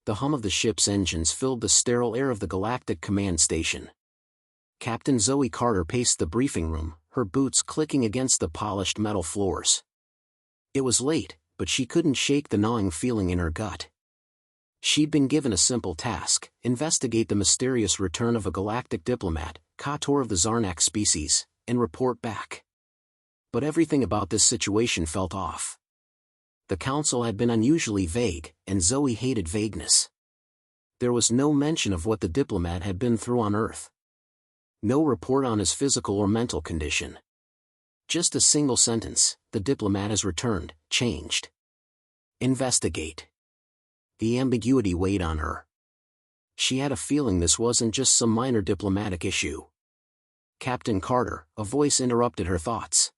The hum of the ship's engines filled the sterile air of the Galactic Command Station. Captain Zoe Carter paced the briefing room, her boots clicking against the polished metal floors. It was late, but she couldn't shake the gnawing feeling in her gut. She'd been given a simple task: investigate the mysterious return of a galactic diplomat, Kator of the Zarnak species, and report back. But everything about this situation felt off. The council had been unusually vague, and Zoe hated vagueness. There was no mention of what the diplomat had been through on Earth. No report on his physical or mental condition. Just a single sentence: the diplomat has returned, changed. Investigate. The ambiguity weighed on her. She had a feeling this wasn't just some minor diplomatic issue. Captain Carter, a voice interrupted her thoughts.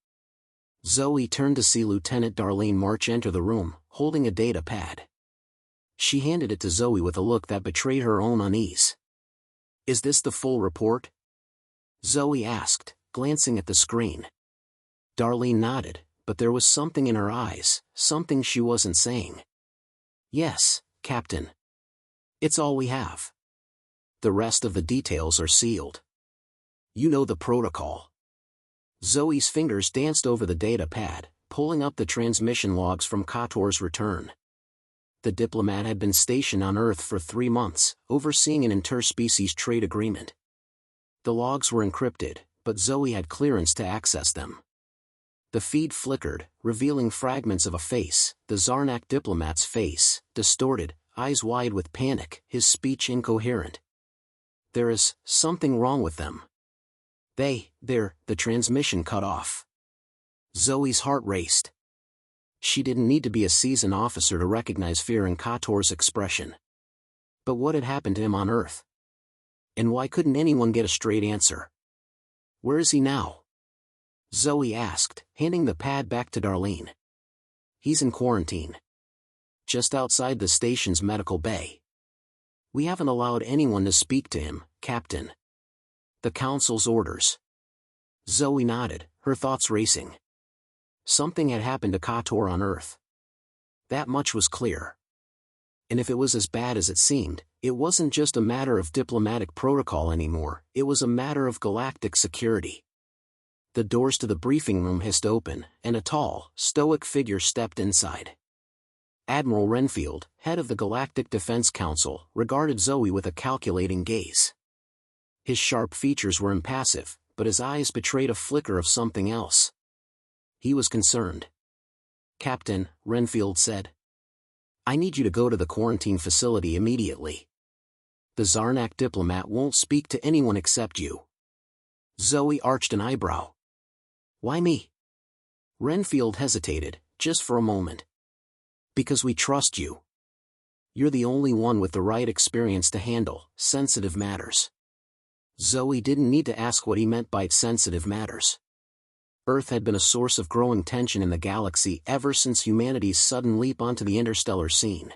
Zoe turned to see Lieutenant Darlene March enter the room, holding a data pad. She handed it to Zoe with a look that betrayed her own unease. "Is this the full report?" Zoe asked, glancing at the screen. Darlene nodded, but there was something in her eyes, something she wasn't saying. "Yes, Captain. It's all we have. The rest of the details are sealed. You know the protocol." Zoe's fingers danced over the data pad, pulling up the transmission logs from Kator's return. The diplomat had been stationed on Earth for 3 months, overseeing an interspecies trade agreement. The logs were encrypted, but Zoe had clearance to access them. The feed flickered, revealing fragments of a face, the Zarnak diplomat's face, distorted, eyes wide with panic, his speech incoherent. "There is something wrong with them. The transmission cut off." Zoe's heart raced. She didn't need to be a seasoned officer to recognize fear in Kator's expression. But what had happened to him on Earth? And why couldn't anyone get a straight answer? "Where is he now?" Zoe asked, handing the pad back to Darlene. "He's in quarantine. Just outside the station's medical bay. We haven't allowed anyone to speak to him, Captain. The Council's orders." Zoe nodded, her thoughts racing. Something had happened to Kator on Earth. That much was clear. And if it was as bad as it seemed, it wasn't just a matter of diplomatic protocol anymore, it was a matter of galactic security. The doors to the briefing room hissed open, and a tall, stoic figure stepped inside. Admiral Renfield, head of the Galactic Defense Council, regarded Zoe with a calculating gaze. His sharp features were impassive, but his eyes betrayed a flicker of something else. He was concerned. "Captain," Renfield said, "I need you to go to the quarantine facility immediately. The Zarnak diplomat won't speak to anyone except you." Zoe arched an eyebrow. "Why me?" Renfield hesitated, just for a moment. "Because we trust you. You're the only one with the right experience to handle sensitive matters." Zoe didn't need to ask what he meant by sensitive matters. Earth had been a source of growing tension in the galaxy ever since humanity's sudden leap onto the interstellar scene.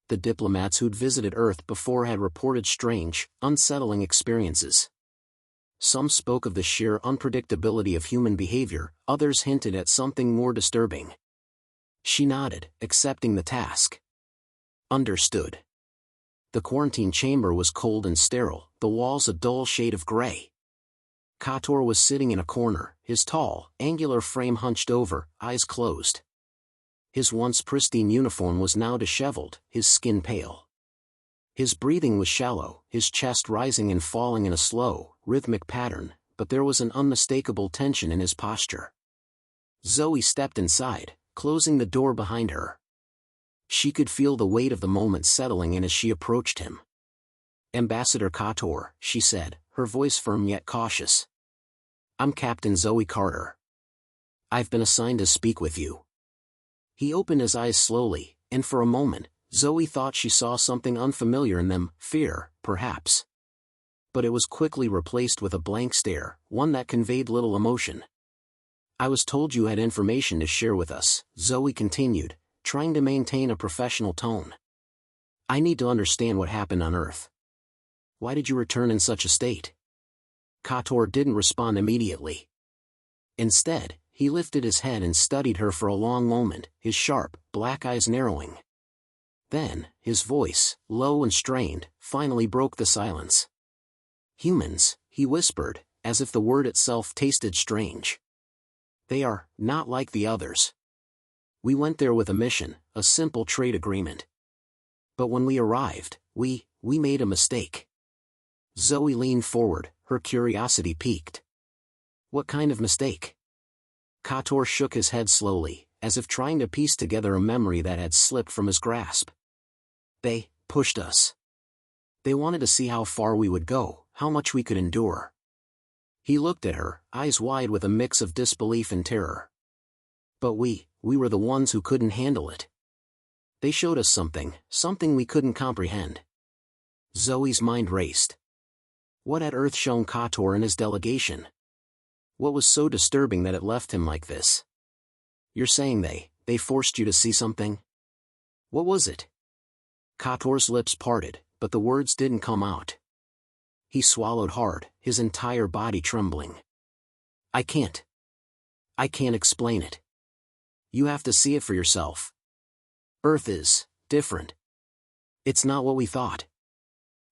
The diplomats who'd visited Earth before had reported strange, unsettling experiences. Some spoke of the sheer unpredictability of human behavior, others hinted at something more disturbing. She nodded, accepting the task. "Understood." The quarantine chamber was cold and sterile, the walls a dull shade of gray. Kator was sitting in a corner, his tall, angular frame hunched over, eyes closed. His once pristine uniform was now disheveled, his skin pale. His breathing was shallow, his chest rising and falling in a slow, rhythmic pattern, but there was an unmistakable tension in his posture. Zoe stepped inside, closing the door behind her. She could feel the weight of the moment settling in as she approached him. "Ambassador Kator," she said, her voice firm yet cautious. "I'm Captain Zoe Carter. I've been assigned to speak with you." He opened his eyes slowly, and for a moment, Zoe thought she saw something unfamiliar in them, fear, perhaps. But it was quickly replaced with a blank stare, one that conveyed little emotion. "I was told you had information to share with us," Zoe continued, trying to maintain a professional tone. "I need to understand what happened on Earth. Why did you return in such a state?" Kator didn't respond immediately. Instead, he lifted his head and studied her for a long moment, his sharp, black eyes narrowing. Then, his voice, low and strained, finally broke the silence. "Humans," he whispered, as if the word itself tasted strange. "They are not like the others. We went there with a mission, a simple trade agreement. But when we arrived, we made a mistake." Zoe leaned forward, her curiosity piqued. "What kind of mistake?" Kator shook his head slowly, as if trying to piece together a memory that had slipped from his grasp. "They pushed us. They wanted to see how far we would go, how much we could endure." He looked at her, eyes wide with a mix of disbelief and terror. "But we were the ones who couldn't handle it. They showed us something we couldn't comprehend." Zoe's mind raced. What had Earth shown Kator and his delegation? What was so disturbing that it left him like this? "You're saying they forced you to see something? What was it?" Kator's lips parted, but the words didn't come out. He swallowed hard, his entire body trembling. I can't explain it. You have to see it for yourself. Earth is different. It's not what we thought."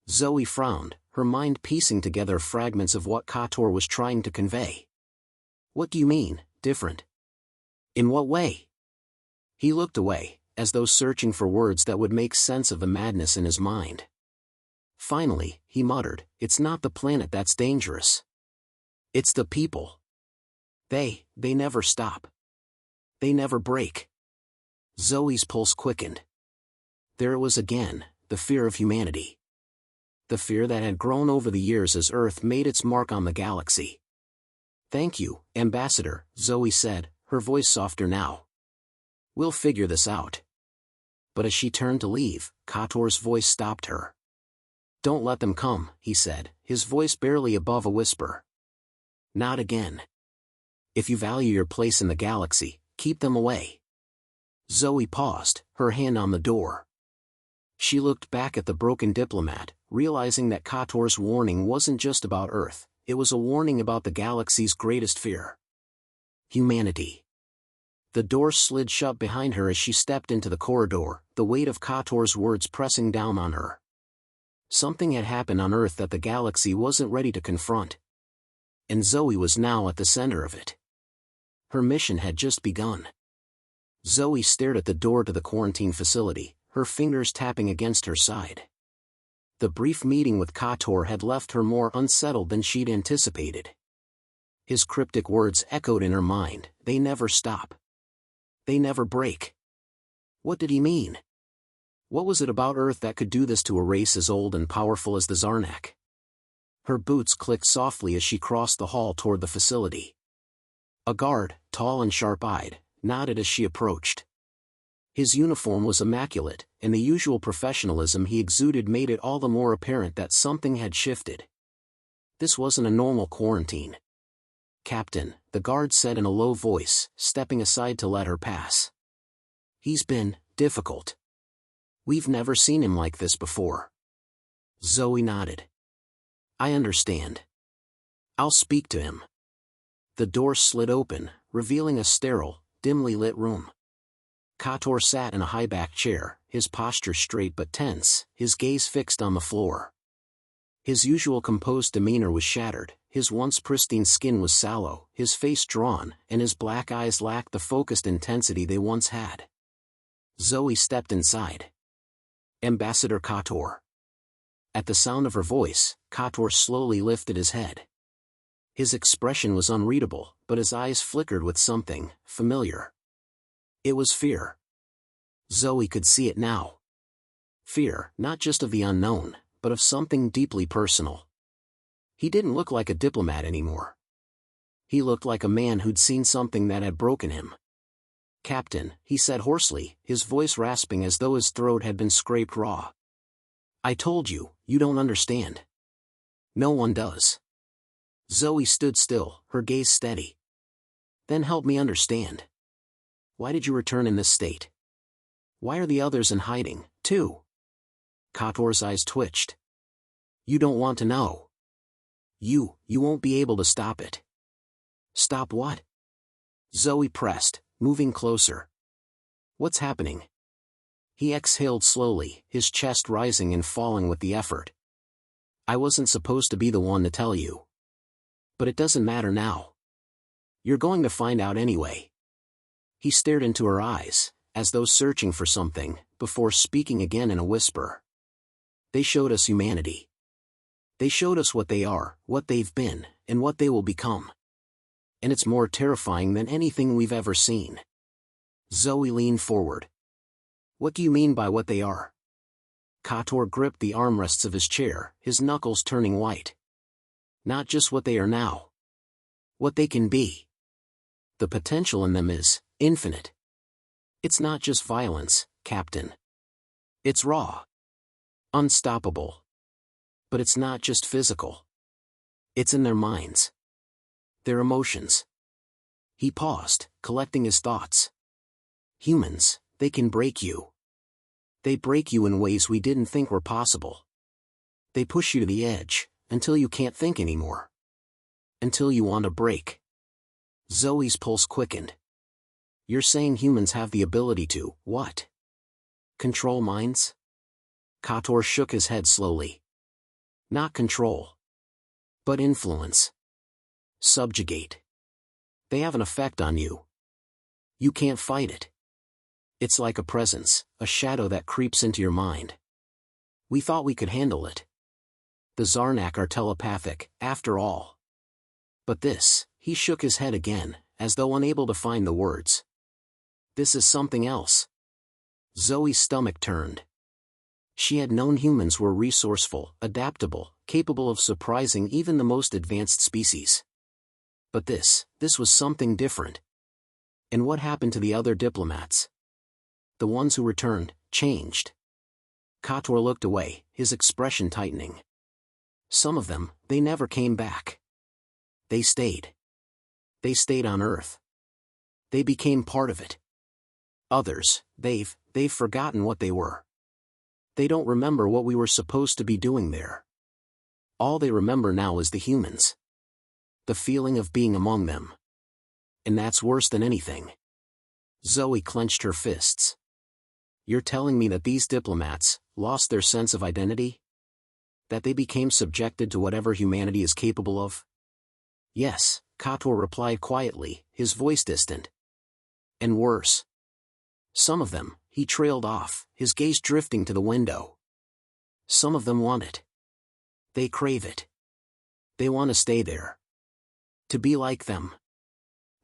Zoe frowned, her mind piecing together fragments of what Kator was trying to convey. "What do you mean, different? In what way?" He looked away, as though searching for words that would make sense of the madness in his mind. Finally, he muttered, "It's not the planet that's dangerous. It's the people. They never stop. They never break." Zoe's pulse quickened. There it was again, the fear of humanity. The fear that had grown over the years as Earth made its mark on the galaxy. "Thank you, Ambassador," Zoe said, her voice softer now. "We'll figure this out." But as she turned to leave, Kator's voice stopped her. "Don't let them come," he said, his voice barely above a whisper. "Not again. If you value your place in the galaxy, keep them away." Zoe paused, her hand on the door. She looked back at the broken diplomat, realizing that Kator's warning wasn't just about Earth, it was a warning about the galaxy's greatest fear. Humanity. The door slid shut behind her as she stepped into the corridor, the weight of Kator's words pressing down on her. Something had happened on Earth that the galaxy wasn't ready to confront. And Zoe was now at the center of it. Her mission had just begun. Zoe stared at the door to the quarantine facility, her fingers tapping against her side. The brief meeting with Kator had left her more unsettled than she'd anticipated. His cryptic words echoed in her mind, "They never stop. They never break." What did he mean? What was it about Earth that could do this to a race as old and powerful as the Zarnak? Her boots clicked softly as she crossed the hall toward the facility. A guard, tall and sharp-eyed, nodded as she approached. His uniform was immaculate, and the usual professionalism he exuded made it all the more apparent that something had shifted. This wasn't a normal quarantine. "Captain," the guard said in a low voice, stepping aside to let her pass. "He's been difficult. We've never seen him like this before." Zoe nodded. "I understand. I'll speak to him." The door slid open, revealing a sterile, dimly lit room. Kator sat in a high-backed chair, his posture straight but tense, his gaze fixed on the floor. His usual composed demeanor was shattered, his once pristine skin was sallow, his face drawn, and his black eyes lacked the focused intensity they once had. Zoe stepped inside. "Ambassador Kator." At the sound of her voice, Kator slowly lifted his head. His expression was unreadable, but his eyes flickered with something familiar. It was fear. Zoe could see it now. Fear, not just of the unknown, but of something deeply personal. He didn't look like a diplomat anymore. He looked like a man who'd seen something that had broken him. "Captain," he said hoarsely, his voice rasping as though his throat had been scraped raw. "I told you, you don't understand. No one does." Zoe stood still, her gaze steady. "Then help me understand. Why did you return in this state? Why are the others in hiding, too?" Kator's eyes twitched. "You don't want to know. You won't be able to stop it." "Stop what?" Zoe pressed, moving closer. "What's happening?" He exhaled slowly, his chest rising and falling with the effort. I wasn't supposed to be the one to tell you. But it doesn't matter now. You're going to find out anyway. He stared into her eyes, as though searching for something, before speaking again in a whisper. They showed us humanity. They showed us what they are, what they've been, and what they will become. And it's more terrifying than anything we've ever seen. Zoe leaned forward. What do you mean by what they are? Kator gripped the armrests of his chair, his knuckles turning white. Not just what they are now. What they can be. The potential in them is infinite. It's not just violence, Captain. It's raw. Unstoppable. But it's not just physical. It's in their minds. Their emotions. He paused, collecting his thoughts. Humans, they can break you. They break you in ways we didn't think were possible. They push you to the edge, until you can't think anymore. Until you want to break. Zoe's pulse quickened. You're saying humans have the ability to, what? Control minds? Kator shook his head slowly. Not control. But influence. Subjugate. They have an effect on you. You can't fight it. It's like a presence, a shadow that creeps into your mind. We thought we could handle it. The Zarnak are telepathic, after all. But this, he shook his head again, as though unable to find the words. This is something else. Zoe's stomach turned. She had known humans were resourceful, adaptable, capable of surprising even the most advanced species. But this was something different. And what happened to the other diplomats? The ones who returned, changed. Kator looked away, his expression tightening. Some of them, they never came back. They stayed. They stayed on Earth. They became part of it. Others, they've forgotten what they were. They don't remember what we were supposed to be doing there. All they remember now is the humans. The feeling of being among them. And that's worse than anything. Zoe clenched her fists. You're telling me that these diplomats lost their sense of identity? That they became subjected to whatever humanity is capable of? Yes, Kator replied quietly, his voice distant. And worse. Some of them, he trailed off, his gaze drifting to the window. Some of them want it. They crave it. They want to stay there. To be like them.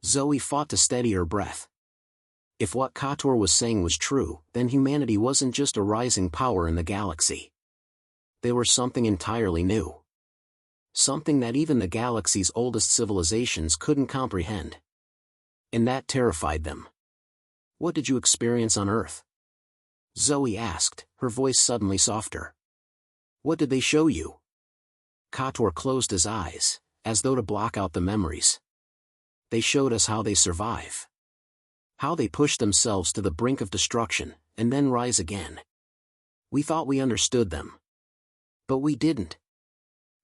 Zoe fought to steady her breath. If what Kator was saying was true, then humanity wasn't just a rising power in the galaxy. They were something entirely new. Something that even the galaxy's oldest civilizations couldn't comprehend. And that terrified them. What did you experience on Earth? Zoe asked, her voice suddenly softer. What did they show you? Kator closed his eyes, as though to block out the memories. They showed us how they survive. How they push themselves to the brink of destruction, and then rise again. We thought we understood them. But we didn't.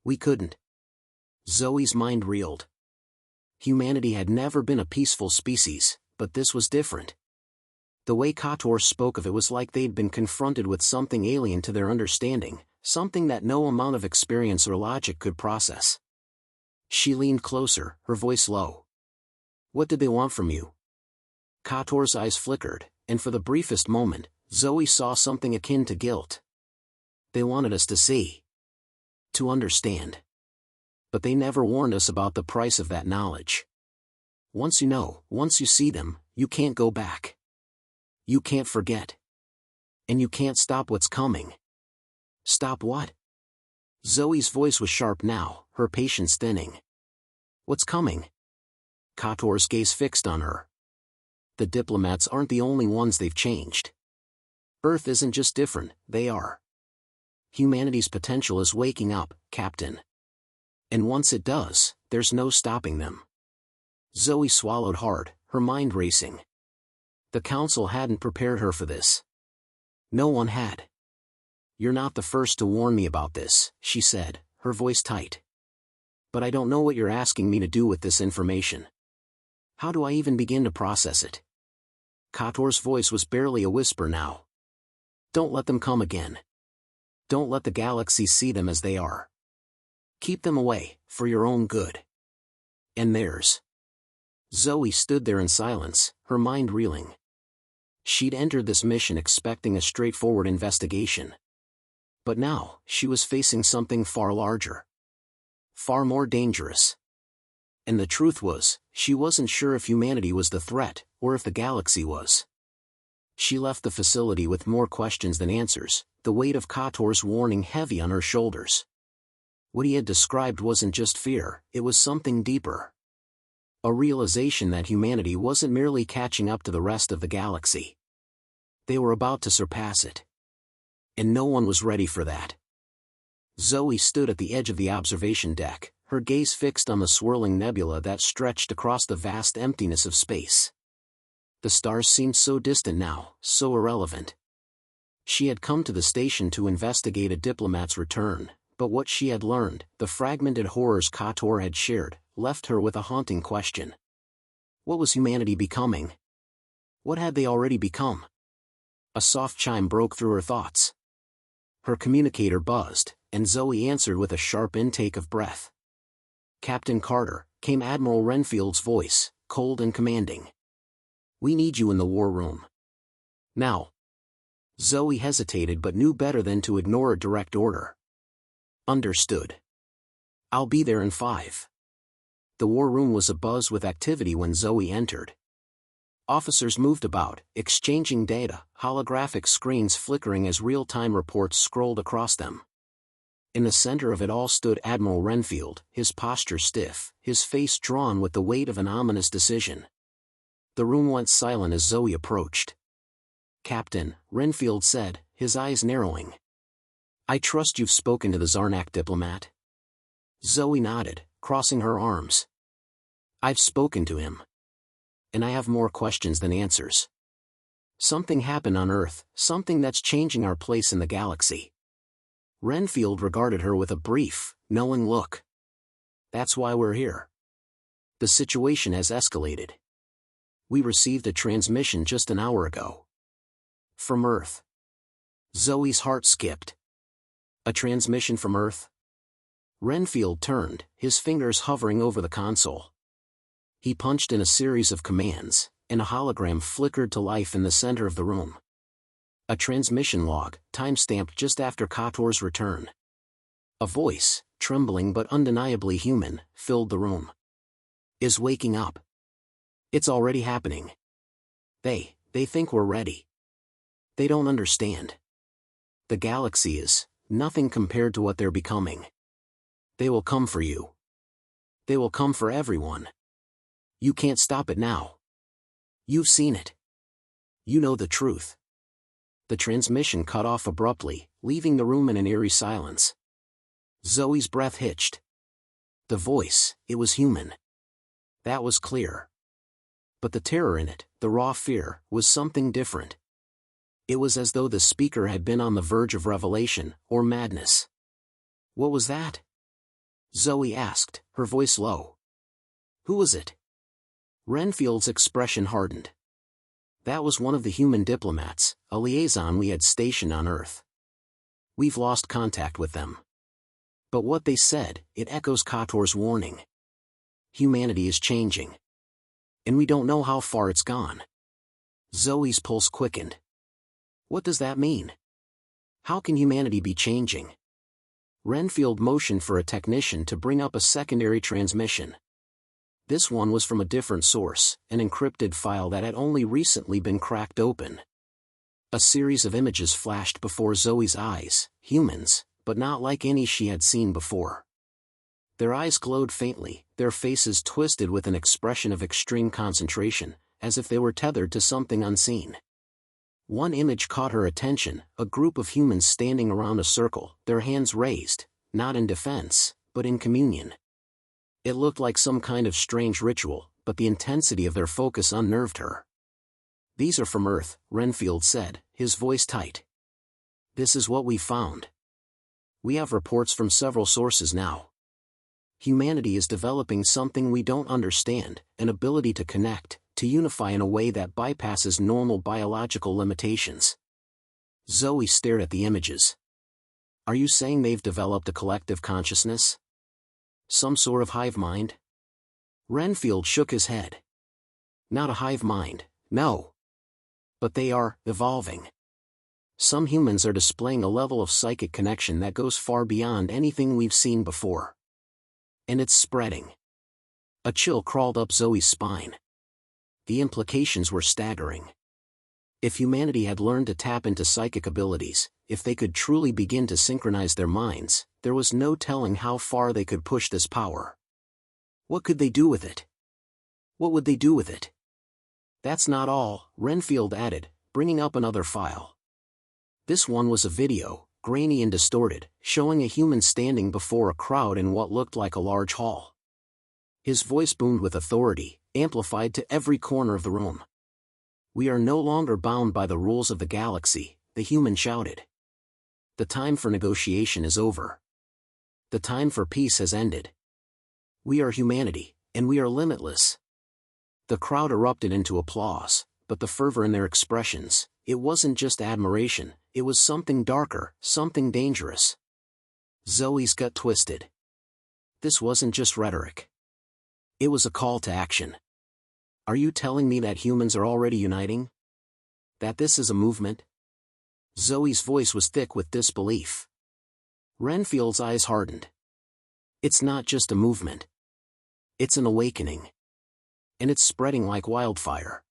We couldn't. Zoe's mind reeled. Humanity had never been a peaceful species, but this was different. The way Kator spoke of it was like they'd been confronted with something alien to their understanding, something that no amount of experience or logic could process. She leaned closer, her voice low. What did they want from you? Kator's eyes flickered, and for the briefest moment, Zoe saw something akin to guilt. They wanted us to see. To understand. But they never warned us about the price of that knowledge. Once you know, once you see them, you can't go back. You can't forget. And you can't stop what's coming. Stop what? Zoe's voice was sharp now, her patience thinning. What's coming? Kator's gaze fixed on her. The diplomats aren't the only ones they've changed. Earth isn't just different, they are. Humanity's potential is waking up, Captain. And once it does, there's no stopping them. Zoe swallowed hard, her mind racing. The council hadn't prepared her for this. No one had. You're not the first to warn me about this, she said, her voice tight. But I don't know what you're asking me to do with this information. How do I even begin to process it? Kator's voice was barely a whisper now. Don't let them come again. Don't let the galaxy see them as they are. Keep them away, for your own good. And theirs. Zoe stood there in silence, her mind reeling. She'd entered this mission expecting a straightforward investigation. But now, she was facing something far larger. Far more dangerous. And the truth was, she wasn't sure if humanity was the threat, or if the galaxy was. She left the facility with more questions than answers, the weight of Kotor's warning heavy on her shoulders. What he had described wasn't just fear, it was something deeper. A realization that humanity wasn't merely catching up to the rest of the galaxy. They were about to surpass it. And no one was ready for that. Zoe stood at the edge of the observation deck, her gaze fixed on the swirling nebula that stretched across the vast emptiness of space. The stars seemed so distant now, so irrelevant. She had come to the station to investigate a diplomat's return, but what she had learned, the fragmented horrors Kotor had shared, left her with a haunting question. What was humanity becoming? What had they already become? A soft chime broke through her thoughts. Her communicator buzzed, and Zoe answered with a sharp intake of breath. "Captain Carter," came Admiral Renfield's voice, cold and commanding. "We need you in the war room. Now." Zoe hesitated but knew better than to ignore a direct order. "Understood. I'll be there in 5." The war room was abuzz with activity when Zoe entered. Officers moved about, exchanging data, holographic screens flickering as real-time reports scrolled across them. In the center of it all stood Admiral Renfield, his posture stiff, his face drawn with the weight of an ominous decision. The room went silent as Zoe approached. "Captain," Renfield said, his eyes narrowing. "I trust you've spoken to the Zarnak diplomat?" Zoe nodded, crossing her arms. "I've spoken to him. And I have more questions than answers. Something happened on Earth, something that's changing our place in the galaxy." Renfield regarded her with a brief, knowing look. "That's why we're here. The situation has escalated. We received a transmission just an hour ago. From Earth." Zoe's heart skipped. "A transmission from Earth?" Renfield turned, his fingers hovering over the console. He punched in a series of commands, and a hologram flickered to life in the center of the room. A transmission log, time-stamped just after Kotor's return. A voice, trembling but undeniably human, filled the room. "Is waking up. It's already happening. They think we're ready. They don't understand. The galaxy is nothing compared to what they're becoming. They will come for you. They will come for everyone. You can't stop it now. You've seen it. You know the truth." The transmission cut off abruptly, leaving the room in an eerie silence. Zoe's breath hitched. The voice, it was human. That was clear. But the terror in it, the raw fear, was something different. It was as though the speaker had been on the verge of revelation, or madness. "What was that?" Zoe asked, her voice low. "Who was it?" Renfield's expression hardened. "That was one of the human diplomats, a liaison we had stationed on Earth. We've lost contact with them. But what they said, it echoes Kotor's warning. Humanity is changing. And we don't know how far it's gone." Zoe's pulse quickened. "What does that mean? How can humanity be changing?" Renfield motioned for a technician to bring up a secondary transmission. This one was from a different source, an encrypted file that had only recently been cracked open. A series of images flashed before Zoe's eyes, humans, but not like any she had seen before. Their eyes glowed faintly, their faces twisted with an expression of extreme concentration, as if they were tethered to something unseen. One image caught her attention, a group of humans standing around a circle, their hands raised, not in defense, but in communion. It looked like some kind of strange ritual, but the intensity of their focus unnerved her. "These are from Earth," Renfield said, his voice tight. "This is what we found. We have reports from several sources now. Humanity is developing something we don't understand, an ability to connect, to unify in a way that bypasses normal biological limitations. Zoe stared at the images. Are you saying they've developed a collective consciousness? Some sort of hive mind? Renfield shook his head. Not a hive mind, no. But they are evolving. Some humans are displaying a level of psychic connection that goes far beyond anything we've seen before. And it's spreading. A chill crawled up Zoe's spine. The implications were staggering. If humanity had learned to tap into psychic abilities, if they could truly begin to synchronize their minds, there was no telling how far they could push this power. What could they do with it? What would they do with it? That's not all, Renfield added, bringing up another file. This one was a video, grainy and distorted, showing a human standing before a crowd in what looked like a large hall. His voice boomed with authority, amplified to every corner of the room. We are no longer bound by the rules of the galaxy, the human shouted. The time for negotiation is over. The time for peace has ended. We are humanity, and we are limitless. The crowd erupted into applause, but the fervor in their expressions, it wasn't just admiration, it was something darker, something dangerous. Zoe's gut twisted. This wasn't just rhetoric. It was a call to action. Are you telling me that humans are already uniting? That this is a movement? Zoe's voice was thick with disbelief. Renfield's eyes hardened. It's not just a movement. It's an awakening. And it's spreading like wildfire.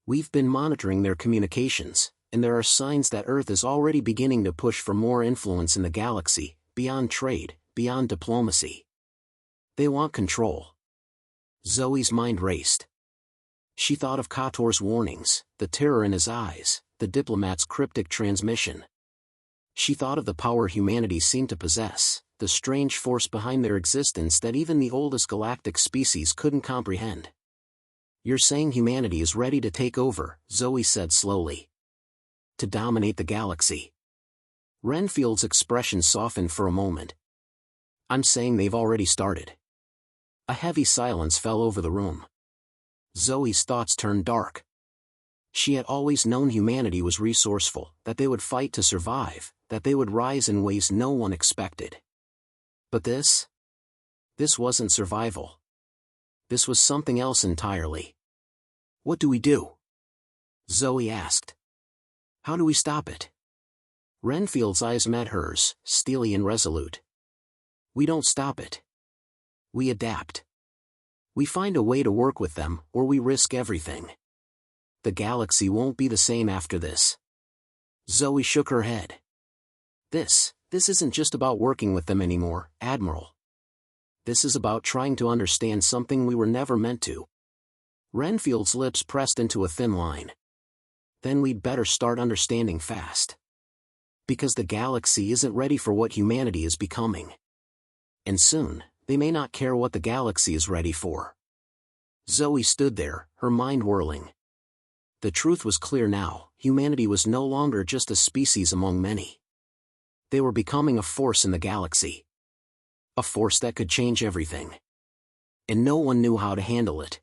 We've been monitoring their communications, and there are signs that Earth is already beginning to push for more influence in the galaxy, beyond trade, beyond diplomacy. They want control. Zoe's mind raced. She thought of Kator's warnings, the terror in his eyes, the Diplomat's cryptic transmission. She thought of the power humanity seemed to possess, the strange force behind their existence that even the oldest galactic species couldn't comprehend. You're saying humanity is ready to take over, Zoe said slowly. To dominate the galaxy. Renfield's expression softened for a moment. I'm saying they've already started. A heavy silence fell over the room. Zoe's thoughts turned dark. She had always known humanity was resourceful, that they would fight to survive, that they would rise in ways no one expected. But this? This wasn't survival. This was something else entirely. What do we do? Zoe asked. How do we stop it? Renfield's eyes met hers, steely and resolute. We don't stop it. We adapt. We find a way to work with them, or we risk everything. The galaxy won't be the same after this. Zoe shook her head. This isn't just about working with them anymore, Admiral. This is about trying to understand something we were never meant to. Renfield's lips pressed into a thin line. Then we'd better start understanding fast. Because the galaxy isn't ready for what humanity is becoming. And soon, they may not care what the galaxy is ready for. Zoe stood there, her mind whirling. The truth was clear now, humanity was no longer just a species among many. They were becoming a force in the galaxy. A force that could change everything. And no one knew how to handle it.